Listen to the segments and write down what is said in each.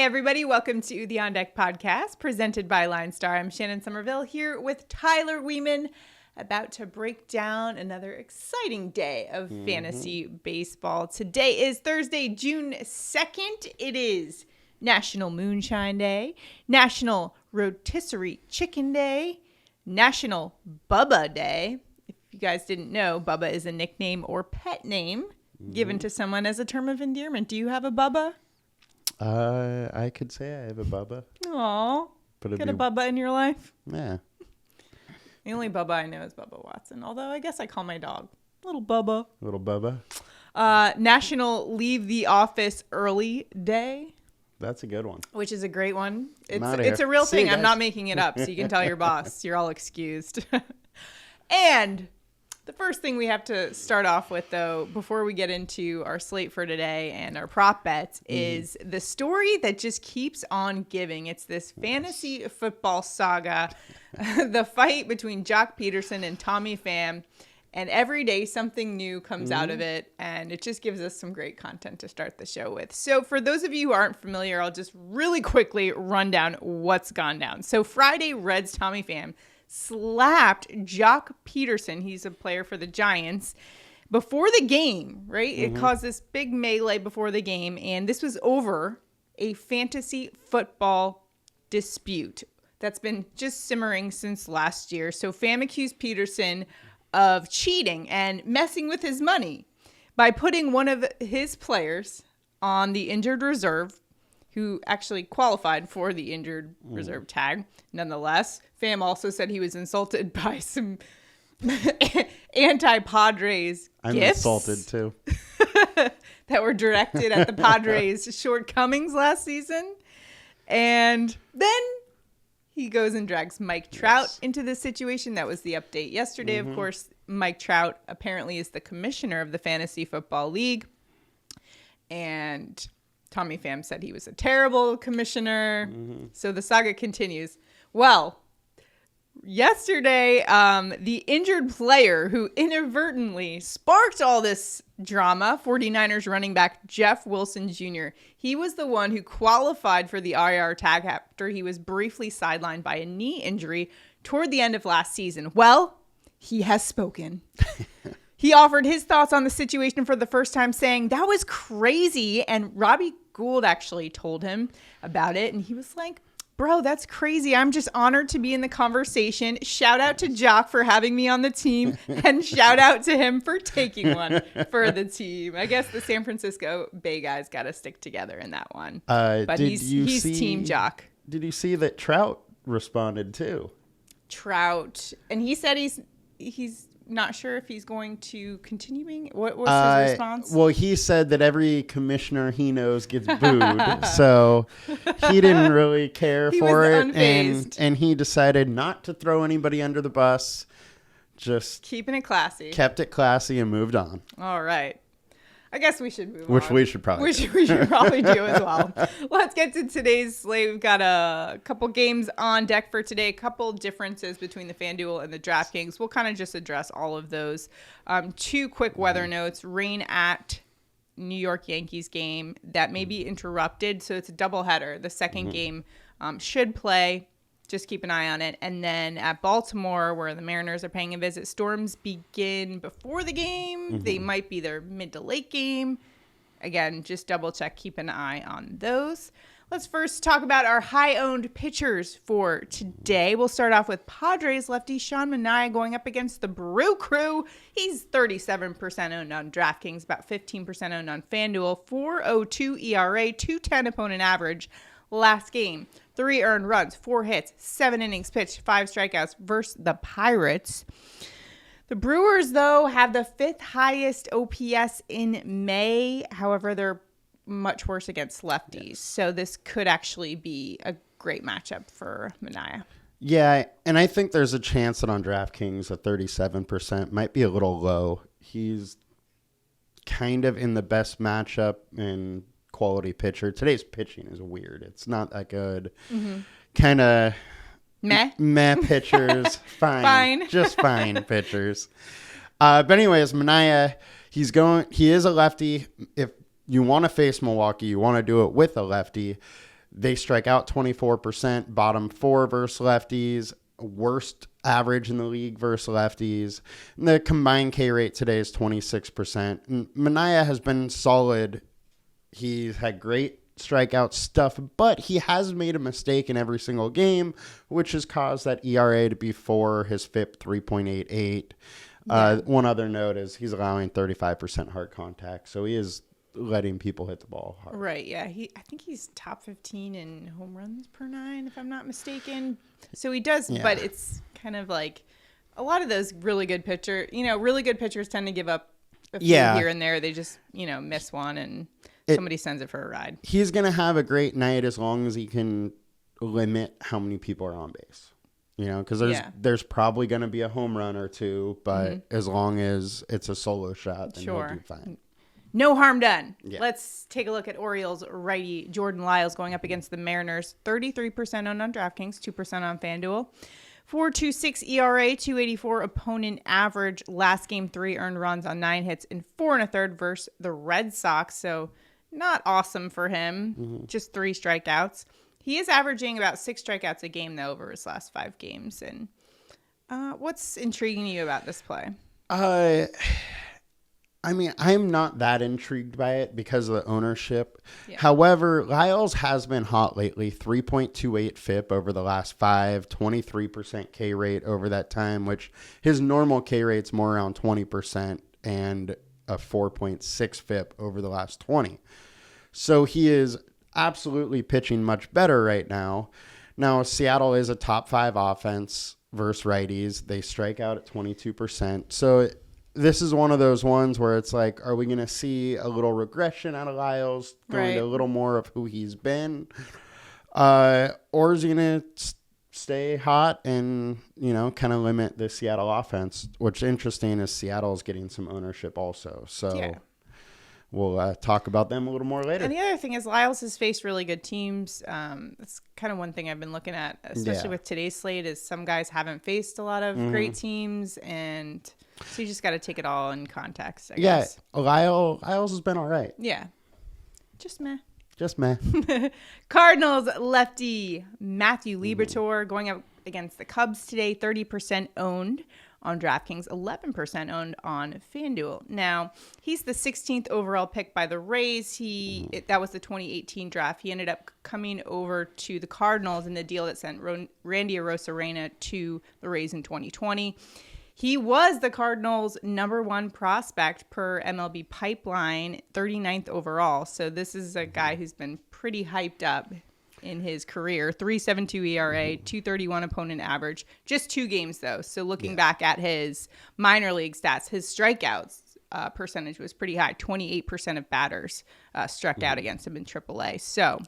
Hey everybody, welcome to the On Deck podcast presented by LineStar. I'm Shannon Sommerville here with Tyler Wiemann, about to break down another exciting day of fantasy baseball. Today is Thursday, June 2nd. It is National Moonshine Day, National Rotisserie Chicken Day, National Bubba Day. If you guys didn't know, Bubba is a nickname or pet name given to someone as a term of endearment. Do you have a Bubba? I could say I have a Bubba. Aw. Got a Bubba in your life? Yeah. The only Bubba I know is Bubba Watson. Although I guess I call my dog Little Bubba. Little Bubba. National Leave the Office Early Day. That's a good one. Which is a great one. It's a real See you thing. I'm guys. not making it up. So you can tell your boss. You're all excused. And the first thing we have to start off with, though, before we get into our slate for today and our prop bets, is the story that just keeps on giving. It's this fantasy football saga, the fight between Jock Peterson and Tommy Pham. And every day something new comes out of it, and it just gives us some great content to start the show with. So for those of you who aren't familiar, I'll just really quickly run down what's gone down. So Friday, Reds' Tommy Pham slapped Jock Peterson. He's a player for the Giants before the game, right? It caused this big melee before the game, and this was over a fantasy football dispute that's been just simmering since last year. So Pham accused Peterson of cheating and messing with his money by putting one of his players on the injured reserve, who actually qualified for the injured reserve tag. Nonetheless, Pham also said he was insulted by some anti-Padres I'm gifts insulted too. that were directed at the Padres' shortcomings last season. And then he goes and drags Mike Trout into this situation. That was the update yesterday. Of course, Mike Trout apparently is the commissioner of the Fantasy Football League. And Tommy Pham said he was a terrible commissioner. So the saga continues. Well, yesterday, the injured player who inadvertently sparked all this drama, 49ers running back Jeff Wilson Jr., he was the one who qualified for the IR tag after he was briefly sidelined by a knee injury toward the end of last season. Well, he has spoken. He offered his thoughts on the situation for the first time, saying that was crazy. And Robbie Gould actually told him about it. And he was like, bro, that's crazy. I'm just honored to be in the conversation. Shout out to Jock for having me on the team. And shout out to him for taking one for the team. I guess the San Francisco Bay guys got to stick together in that one. But he's team Jock. Did you see that Trout responded too? Trout. And he said he's not sure if he's going to continuing. What was his response? Well, he said that every commissioner he knows gets booed, so he didn't really care for it, and he decided not to throw anybody under the bus. Just keeping it classy. Kept it classy and moved on. All right. I guess we should move on. Which we should probably do. We should probably do as well. Let's get to today's slate. We've got a couple games on deck for today, a couple differences between the FanDuel and the DraftKings. We'll kind of just address all of those. Two quick weather notes. Rain at New York Yankees game that may be interrupted, so it's a doubleheader. The second game should play. Just keep an eye on it. And then at Baltimore, where the Mariners are paying a visit, storms begin before the game. They might be their mid to late game. Again, just double check. Keep an eye on those. Let's first talk about our high-owned pitchers for today. We'll start off with Padres lefty Sean Monae going up against the Brew Crew. He's 37% owned on DraftKings, about 15% owned on FanDuel, 4.02 ERA, 2.10 opponent average. Last game, 3 earned runs, 4 hits, 7 innings pitched, 5 strikeouts versus the Pirates. The Brewers, though, have the 5th highest OPS in May. However, they're much worse against lefties. Yes. So this could actually be a great matchup for Monae. Yeah, and I think there's a chance that on DraftKings, at 37% might be a little low. He's kind of in the best matchup in quality pitcher. Today's pitching is weird. It's not that good. Kind of meh pitchers. Fine. Just fine pitchers. But anyways, Monae, he is a lefty. If you want to face Milwaukee, you want to do it with a lefty. They strike out 24%, bottom 4 versus lefties, worst average in the league versus lefties. And the combined K rate today is 26%. And Monae has been solid. He's had great strikeout stuff, but he has made a mistake in every single game, which has caused that ERA to be 4, his FIP 3.88. One other note is he's allowing 35% hard contact, so he is letting people hit the ball hard. Right, yeah. I think he's top 15 in home runs per 9, if I'm not mistaken. So he does, but it's kind of like a lot of those really good pitchers tend to give up a few here and there. They just, miss one and somebody sends it for a ride. He's going to have a great night as long as he can limit how many people are on base. Because there's probably going to be a home run or two, but as long as it's a solo shot, then he'll do fine. No harm done. Yeah. Let's take a look at Orioles righty Jordan Lyles going up against the Mariners. 33% owned on DraftKings, 2% on FanDuel. 4.26 ERA, 2.84 opponent average. Last game, 3 earned runs on 9 hits and 4 1/3 versus the Red Sox. So not awesome for him. Just 3 strikeouts. He is averaging about 6 strikeouts a game, though, over his last 5 games. And what's intriguing you about this play? I'm not that intrigued by it because of the ownership. Yeah. However, Lyles has been hot lately. 3.28 FIP over the last 5, 23% K rate over that time, which his normal K rate's more around 20% and a 4.6 FIP over the last 20. So he is absolutely pitching much better right now. Now, Seattle is a top 5 offense versus righties. They strike out at 22%. So this is one of those ones where it's like, are we going to see a little regression out of Lyles, going to a little more of who he's been? Or is he going to stay hot and, kind of limit the Seattle offense? What's interesting is Seattle is getting some ownership also. So we'll talk about them a little more later. And the other thing is Lyles has faced really good teams. That's kind of one thing I've been looking at, especially with today's slate, is some guys haven't faced a lot of great teams, and so you just got to take it all in context, I guess. Lyles has been all right. Yeah. Just meh. Cardinals lefty Matthew Liberatore going up against the Cubs today, 30% owned on DraftKings, 11% owned on FanDuel. Now, he's the 16th overall pick by the Rays. That was the 2018 draft. He ended up coming over to the Cardinals in the deal that sent Randy Arozarena to the Rays in 2020. He was the Cardinals' number 1 prospect per MLB Pipeline, 39th overall. So this is a guy who's been pretty hyped up in his career. 3.72 ERA, 2.31 opponent average. Just 2 games, though. So looking back at his minor league stats, his strikeouts percentage was pretty high. 28% of batters struck out against him in AAA. So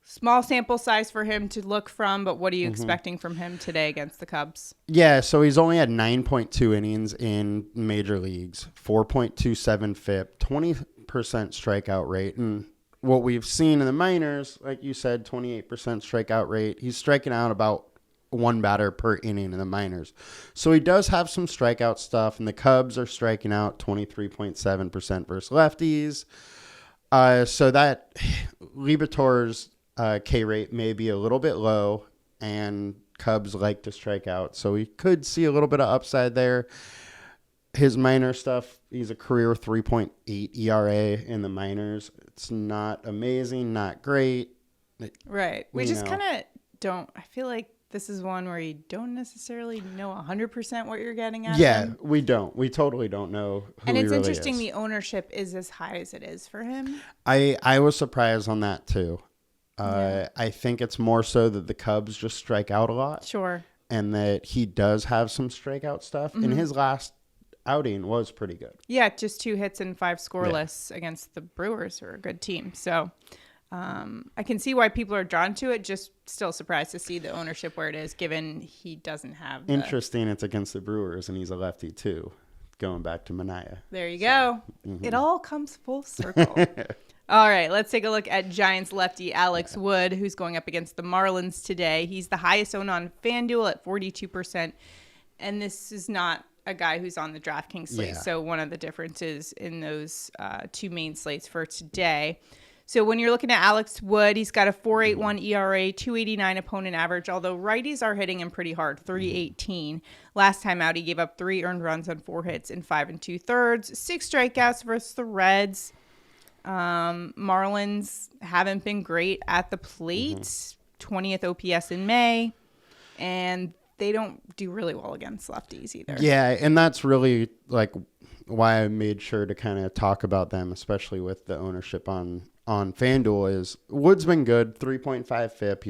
small sample size for him to look from, but what are you expecting from him today against the Cubs? Yeah, so he's only had 9.2 innings in major leagues, 4.27 FIP, 20% strikeout rate. And what we've seen in the minors, like you said, 28% strikeout rate. He's striking out about 1 batter per inning in the minors. So he does have some strikeout stuff, and the Cubs are striking out 23.7% versus lefties. So that Liberatore's K rate may be a little bit low, and Cubs like to strike out. So we could see a little bit of upside there. His minor stuff, he's a career 3.8 ERA in the minors. It's not amazing, not great. Right. We just kind of don't. I feel like this is one where you don't necessarily know 100% what you're getting at. Yeah, we don't. We totally don't know who and it's he really interesting is. The ownership is as high as it is for him. I was surprised on that too. I think it's more so that the Cubs just strike out a lot. Sure. And that he does have some strikeout stuff. And his last outing was pretty good. Yeah, just 2 hits and 5 scoreless against the Brewers, who are a good team. So I can see why people are drawn to it. Just still surprised to see the ownership where it is, given he doesn't have. Interesting. It's against the Brewers, and he's a lefty too. Going back to Monae. There you go. It all comes full circle. All right, let's take a look at Giants lefty Alex Wood, who's going up against the Marlins today. He's the highest owned on FanDuel at 42%, and this is not a guy who's on the DraftKings slate. So one of the differences in those 2 main slates for today. So when you're looking at Alex Wood, he's got a 4.81 ERA, 2.89 opponent average, although righties are hitting him pretty hard, 3.18. Last time out, he gave up 3 earned runs on 4 hits in 5 2/3, 6 strikeouts versus the Reds. Marlins haven't been great at the plate, 20th OPS in May, and they don't do really well against lefties either. Yeah, and that's really like why I made sure to kind of talk about them, especially with the ownership on FanDuel. Is Wood's been good, 3.5 FIP.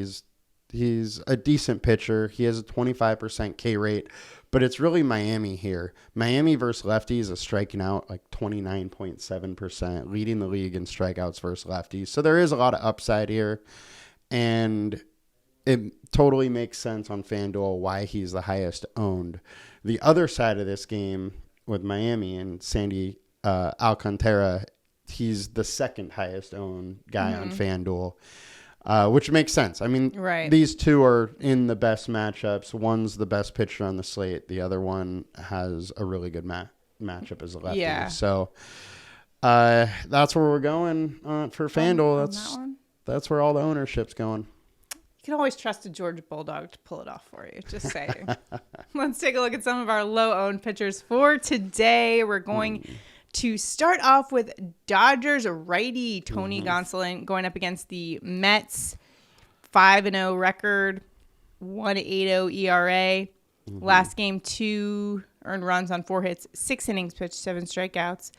He's a decent pitcher. He has a 25% K rate, but it's really Miami here. Miami versus lefties is striking out like 29.7%, leading the league in strikeouts versus lefties. So there is a lot of upside here, and it totally makes sense on FanDuel why he's the highest owned. The other side of this game with Miami and Sandy Alcantara, he's the second highest owned guy on FanDuel, which makes sense. I mean, these two are in the best matchups. One's the best pitcher on the slate. The other one has a really good matchup as a lefty. Yeah. So that's where we're going for FanDuel. That's where all the ownership's going. You can always trust a Georgia Bulldog to pull it off for you. Just saying. Let's take a look at some of our low-owned pitchers for today. We're going to start off with Dodgers righty Tony Gonsolin going up against the Mets. 5-0 record, 1.80 ERA. Last game, 2 earned runs on 4 hits, 6 innings pitched, 7 strikeouts.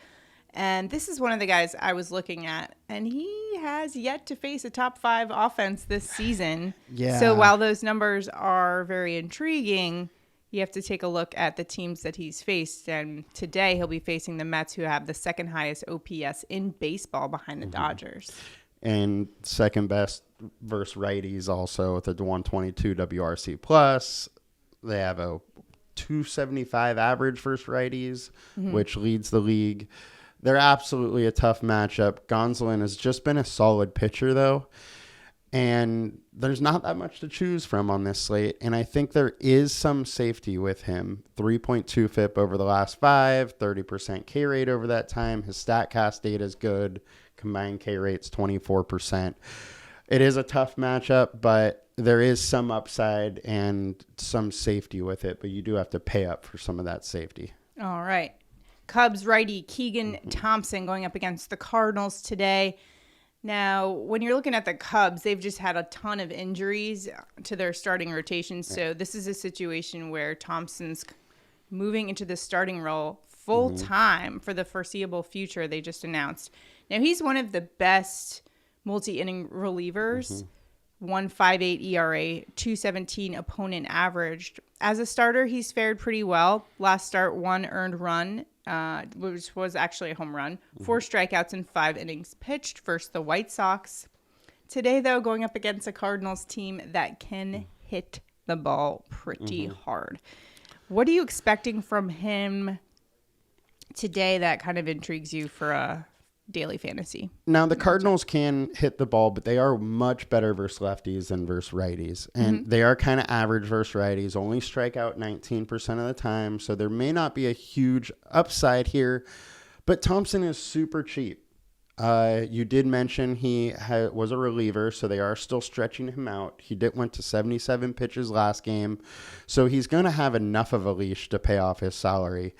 And this is one of the guys I was looking at, and he has yet to face a top 5 offense this season. Yeah. So while those numbers are very intriguing, you have to take a look at the teams that he's faced. And today he'll be facing the Mets, who have the second highest OPS in baseball behind the Dodgers. And second best versus righties also with a 122 WRC plus. They have a 275 average versus righties, which leads the league. They're absolutely a tough matchup. Gonsolin has just been a solid pitcher, though, and there's not that much to choose from on this slate, and I think there is some safety with him. 3.2 FIP over the last 5, 30% K rate over that time. His StatCast data is good. Combined K rate's 24%. It is a tough matchup, but there is some upside and some safety with it, but you do have to pay up for some of that safety. All right. Cubs righty Keegan Thompson going up against the Cardinals today. Now, when you're looking at the Cubs, they've just had a ton of injuries to their starting rotation. So this is a situation where Thompson's moving into the starting role full time for the foreseeable future, they just announced. Now, he's one of the best multi-inning relievers. 1.58 ERA, 2.17 opponent averaged. As a starter, he's fared pretty well. Last start, 1 earned run, which was actually a home run. 4 strikeouts in 5 innings pitched versus the White Sox. Today, though, going up against a Cardinals team that can hit the ball pretty hard. What are you expecting from him today that kind of intrigues you for a daily fantasy? Now, the Cardinals can hit the ball, but they are much better versus lefties than versus righties. And they are kind of average versus righties, only strike out 19% of the time. So there may not be a huge upside here, but Thompson is super cheap. You did mention he was a reliever, so they are still stretching him out. He went to 77 pitches last game, so he's going to have enough of a leash to pay off his salary.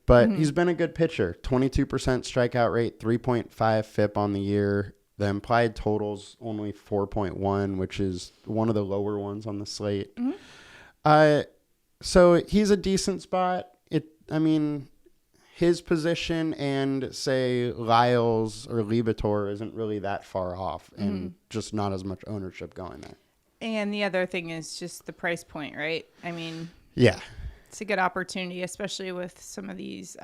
But he's been a good pitcher. 22% strikeout rate, 3.5 FIP on the year. The implied total's only 4.1, which is one of the lower ones on the slate. So he's a decent spot. His position and, say, Lyles or Libator isn't really that far off, and just not as much ownership going there. And the other thing is just the price point, right? I mean, yeah, it's a good opportunity, especially with some of these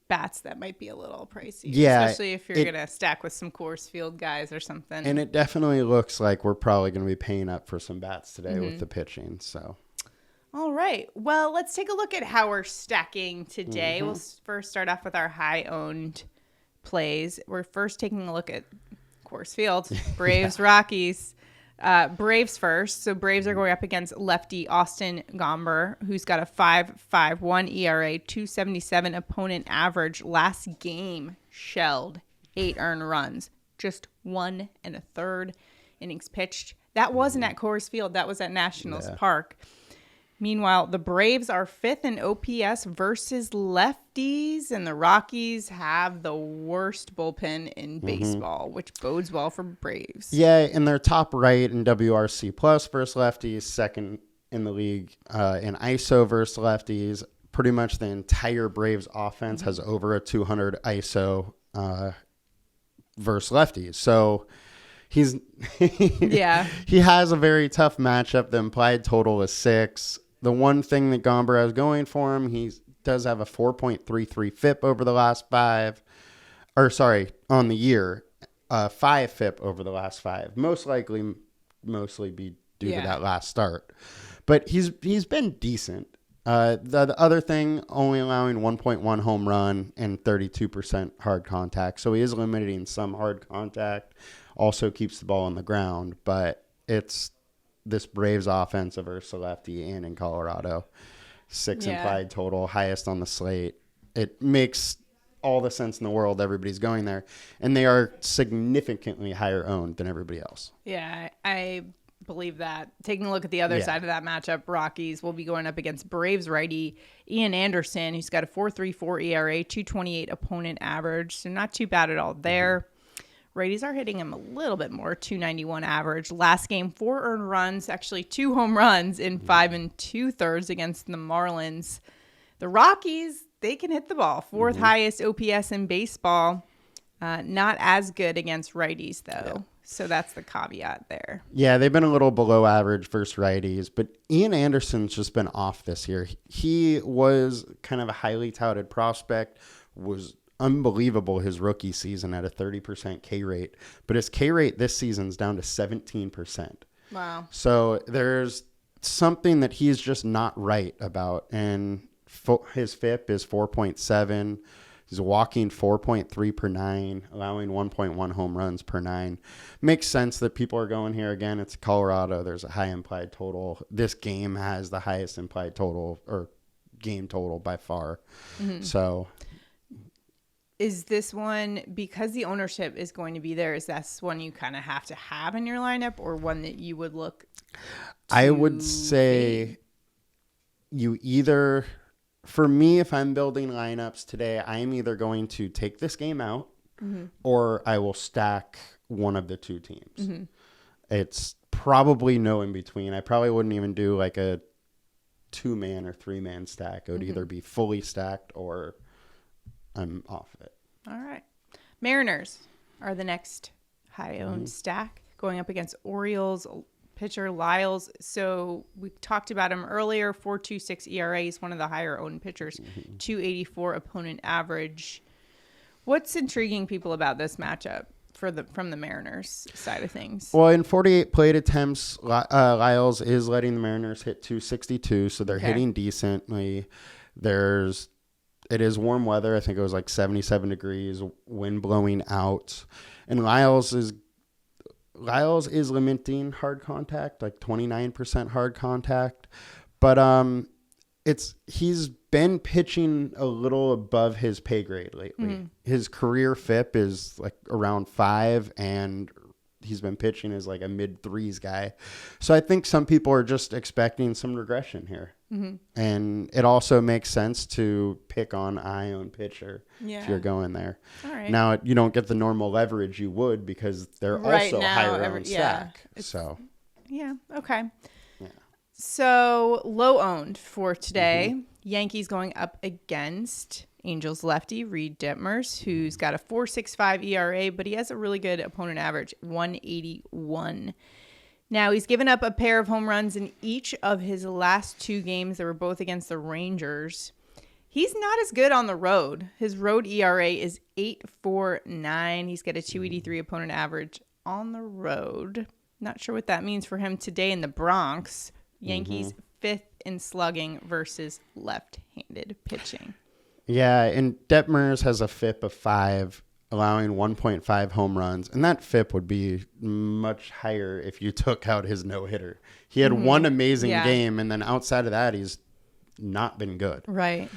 bats that might be a little pricey. Yeah, especially if you're going to stack with some Coors Field guys or something. And it definitely looks like we're probably going to be paying up for some bats today with the pitching, so... All right. Well, let's take a look at how we're stacking today. We'll first start off with our high-owned plays. We're first taking a look at Coors Field, Braves, Rockies. Braves first. So Braves are going up against lefty Austin Gomber, who's got a 5.51 ERA, 2.77 opponent average. Last game, shelled 8 earned runs, just 1 1/3 innings pitched. That wasn't at Coors Field. That was at Nationals Park. Meanwhile, the Braves are 5th in OPS versus lefties, and the Rockies have the worst bullpen in baseball, which bodes well for Braves. Yeah, and they're top right in WRC plus versus lefties, second in the league in ISO versus lefties. Pretty much the entire Braves offense has over a 200 ISO versus lefties. So he has a very tough matchup. The implied total is 6. The one thing that Gomber has going for him, he does have a 4.33 FIP over the last 5. On the year, 5 FIP over the last 5. Mostly be due to that last start. But he's been decent. The other thing, only allowing 1.1 home run and 32% hard contact. So he is limiting some hard contact. Also keeps the ball on the ground. But it's this Braves offense versus lefty and in Colorado. 6 implied total, highest on the slate. It makes all the sense in the world. Everybody's going there. And they are significantly higher owned than everybody else. Yeah, I believe that. Taking a look at the other side of that matchup, Rockies will be going up against Braves righty Ian Anderson, who's got a 4.34 ERA, 2.28 opponent average. So not too bad at all there. Righties are hitting him a little bit more, 291 average. Last game, 4 earned runs, actually 2 home runs in 5 2/3 against the Marlins. The Rockies, they can hit the ball. 4th highest OPS in baseball. Not as good against righties, though. Yeah. So that's the caveat there. Yeah, they've been a little below average versus righties, but Ian Anderson's just been off this year. He was kind of a highly touted prospect, was unbelievable his rookie season at a 30% K rate, but his K rate this season's down to 17%. Wow. So there's something that he's just not right about, and his FIP is 4.7. He's walking 4.3 per 9, allowing 1.1 home runs per 9. Makes sense that people are going here. Again, it's Colorado. There's a high implied total. This game has the highest implied total or game total by far. So is this one, because the ownership is going to be there, is that one you kind of have to have in your lineup, or one that you would look to? I would say you either, for me, if I'm building lineups today, I'm either going to take this game out or I will stack one of the two teams. It's probably no in between. I probably wouldn't even do like a 2-man or 3-man stack. It would either be fully stacked or I'm off it. All right. Mariners are the next high-owned stack, going up against Orioles pitcher Lyles. So we talked about him earlier. 4.26 ERA. He's one of the higher-owned pitchers. 2.84 opponent average. What's intriguing people about this matchup from the Mariners side of things? Well, in 48 plate attempts, Lyles is letting the Mariners hit 262, so they're hitting decently. It is warm weather. I think it was like 77 degrees, wind blowing out. And Lyles is limiting hard contact, like 29% hard contact. But he's been pitching a little above his pay grade lately. His career FIP is like around 5, and he's been pitching as like a mid-3s guy. So I think some people are just expecting some regression here. And it also makes sense to pick on a high-owned pitcher if you're going there. All right. Now, you don't get the normal leverage you would because they're also higher-owned stack. So. Yeah, okay. Yeah. So low-owned for today. Yankees going up against Angels lefty Reed Detmers, who's got a 4.65 ERA, but he has a really good opponent average, 181. Now, he's given up a pair of home runs in each of his last 2 games that were both against the Rangers. He's not as good on the road. His road ERA is 8.49. He's got a 2.83 opponent average on the road. Not sure what that means for him today in the Bronx. Yankees 5th in slugging versus left-handed pitching. Yeah, and Detmers has a FIP of 5, allowing 1.5 home runs. And that FIP would be much higher if you took out his no-hitter. He had one amazing game, and then outside of that, he's not been good. Right.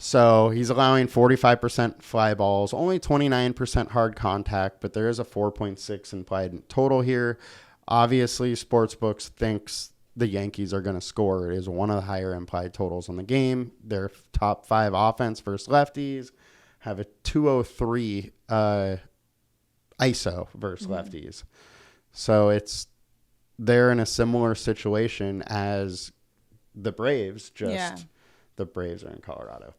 So he's allowing 45% fly balls, only 29% hard contact, but there is a 4.6 implied total here. Obviously, Sportsbooks thinks the Yankees are going to score. It is one of the higher implied totals on the game. Their top 5 offense versus lefties have a 203 ISO versus lefties. So they're in a similar situation as the Braves, just the Braves are in Colorado.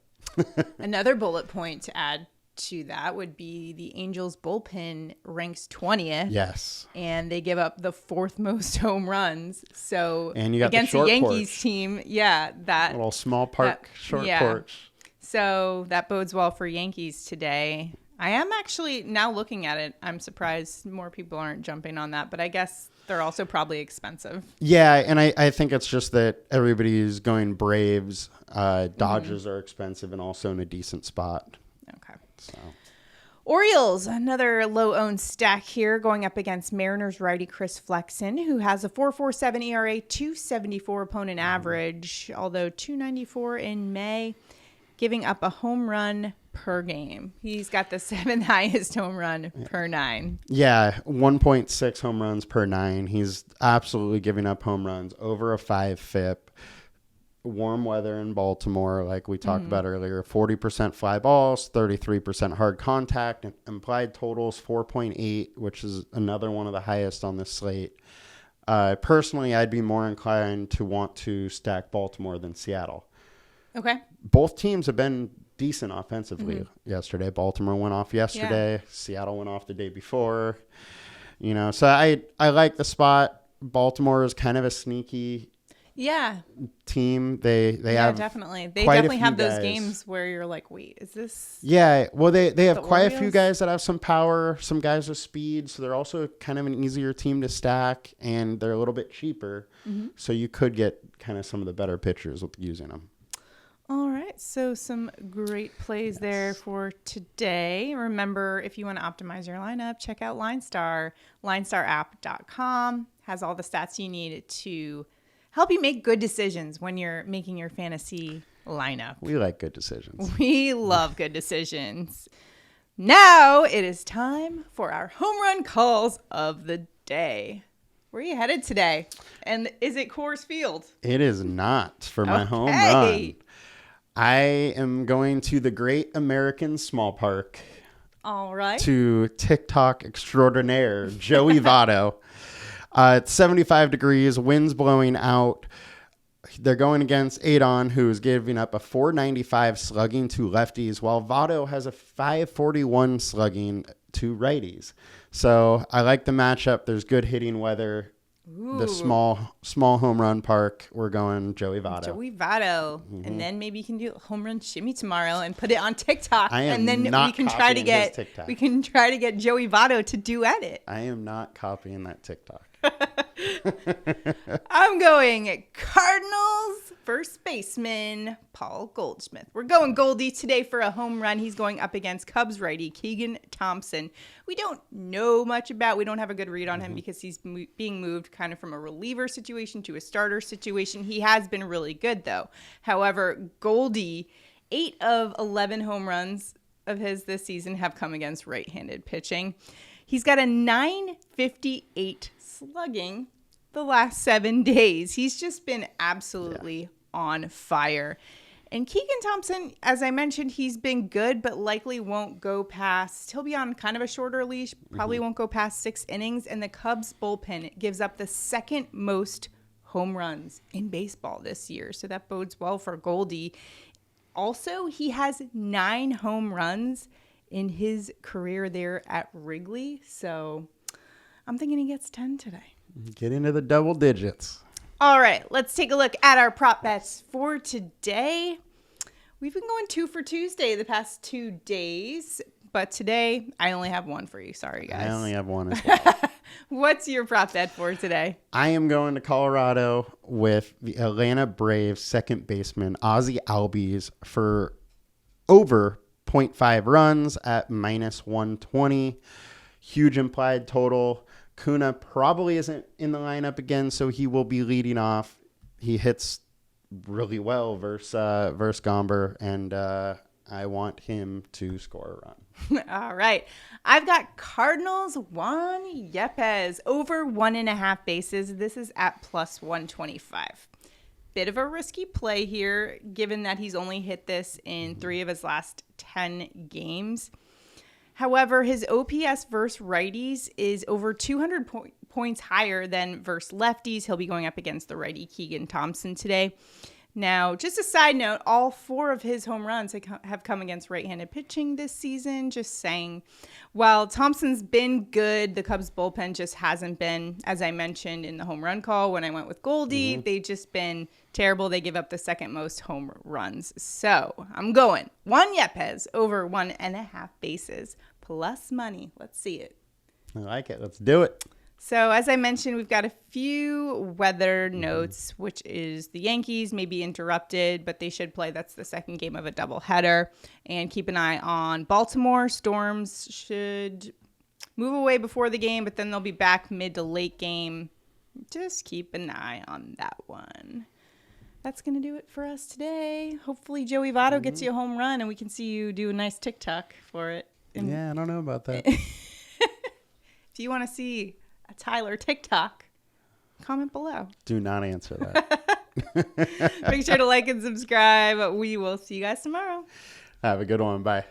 Another bullet point to add to that would be the Angels bullpen ranks 20th. Yes. And they give up the 4th most home runs. So and you got against the the Yankees porch. team, that little small park short porch. So that bodes well for Yankees today. I am actually now looking at it. I'm surprised more people aren't jumping on that, but I guess they're also probably expensive. Yeah, and I think it's just that everybody's going Braves. Dodgers are expensive and also in a decent spot. Okay. So Orioles, another low-owned stack here, going up against Mariners righty Chris Flexon, who has a 4.47 ERA, 2.74 opponent average, although 2.94 in May, giving up a home run per game. He's got the 7th highest home run per 9. Yeah, 1.6 home runs per 9. He's absolutely giving up home runs over a 5 FIP. Warm weather in Baltimore, like we talked about earlier, 40% fly balls, 33% hard contact, and implied totals 4.8, which is another one of the highest on this slate. Personally, I'd be more inclined to want to stack Baltimore than Seattle. Okay. Both teams have been decent offensively yesterday. Baltimore went off yesterday. Yeah. Seattle went off the day before. So I like the spot. Baltimore is kind of a sneaky team. They have definitely. They definitely have those games where you're like, wait, is this? Yeah. Well, they have quite Orioles? A few guys that have some power, some guys with speed. So they're also kind of an easier team to stack, and they're a little bit cheaper. So you could get kind of some of the better pitchers with using them. All right, so some great plays there for today. Remember, if you want to optimize your lineup, check out LineStar. LineStarApp.com has all the stats you need to help you make good decisions when you're making your fantasy lineup. We like good decisions. We love good decisions. Now it is time for our home run calls of the day. Where are you headed today? And is it Coors Field? It is not for my home run. I am going to the Great American Small Park. All right. To TikTok extraordinaire, Joey Votto. It's 75 degrees, winds blowing out. They're going against Adon, who is giving up a 495 slugging to lefties, while Votto has a 541 slugging to righties. So I like the matchup. There's good hitting weather. Ooh. The small home run park. We're going Joey Votto. Joey Votto, and then maybe you can do a home run shimmy tomorrow and put it on TikTok. And then we can try to get Joey Votto to duet it. I am not copying that TikTok. I'm going Cardinals first baseman Paul Goldschmidt. We're going Goldie today for a home run. He's going up against Cubs righty Keegan Thompson. We don't know much about. We don't have a good read on him because he's being moved kind of from a reliever situation to a starter situation. He has been really good though. However, Goldie, 8 of 11 home runs of his this season have come against right-handed pitching. He's got a 958 slugging the last 7 days. He's just been absolutely on fire. And Keegan Thompson, as I mentioned, he's been good, but likely won't go past, he'll be on kind of a shorter leash, probably won't go past 6 innings. And the Cubs bullpen gives up the 2nd most home runs in baseball this year. So that bodes well for Goldie. Also, he has 9 home runs in his career there at Wrigley. So I'm thinking he gets 10 today. Get into the double digits. All right, let's take a look at our prop bets for today. We've been going 2 for Tuesday the past 2 days, but today I only have one for you. Sorry, guys. I only have one as well. What's your prop bet for today? I am going to Colorado with the Atlanta Braves second baseman Ozzie Albies for over 0.5 runs at minus 120. Huge implied total. Kuna probably isn't in the lineup again, so he will be leading off. He hits really well versus Gomber, and I want him to score a run. All right. I've got Cardinals Juan Yepez over 1.5 bases. This is at plus 125. Bit of a risky play here, given that he's only hit this in 3 of his last 10 games. However, his OPS versus righties is over 200 points higher than versus lefties. He'll be going up against the righty Keegan Thompson today. Now, just a side note, all 4 of his home runs have come against right-handed pitching this season. Just saying. While Thompson's been good, the Cubs bullpen just hasn't been, as I mentioned in the home run call when I went with Goldie. They've just been terrible. They give up the second most home runs. So I'm going Juan Yepez over 1.5 bases plus money. Let's see it. I like it. Let's do it. So as I mentioned, we've got a few weather notes, which is the Yankees may be interrupted, but they should play. That's the second game of a doubleheader. And keep an eye on Baltimore. Storms should move away before the game, but then they'll be back mid to late game. Just keep an eye on that one. That's going to do it for us today. Hopefully Joey Votto gets you a home run and we can see you do a nice TikTok for it. Yeah, I don't know about that. If you want to see a Tyler TikTok, comment below. Do not answer that. Make sure to like and subscribe. We will see you guys tomorrow. Have a good one. Bye.